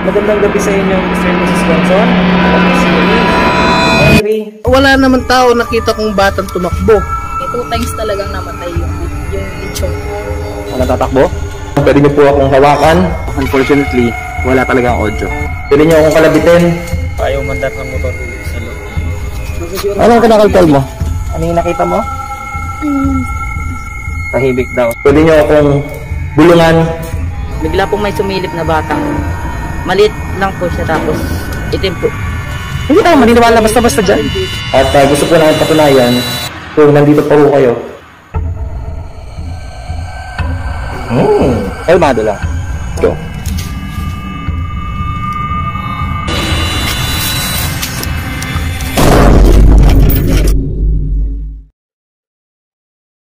Magandang gabi sa inyo, Mr. and Mrs. Gonzon. Anyway, wala naman tao nakita kong batang tumakbo. 2 times talagang namatay yung lechon. walang tatakbo. Pwede niyo po akong hawakan. Unfortunately, wala talagang audio. Pwede niyo akong kalabitin. Ayaw mandar ng motor sa loob. Anong kinakalkal mo? Ano yung nakita mo? Tahimik daw. Pwede niyo akong bulungan. Bigla pong may sumilip na batang. Maliit lang po siya tapos itim po. Hindi tayo maniniwala basta-basta dyan. At gusto po namin patunayan kung nandito pa po kayo. Kalmado lang. Go.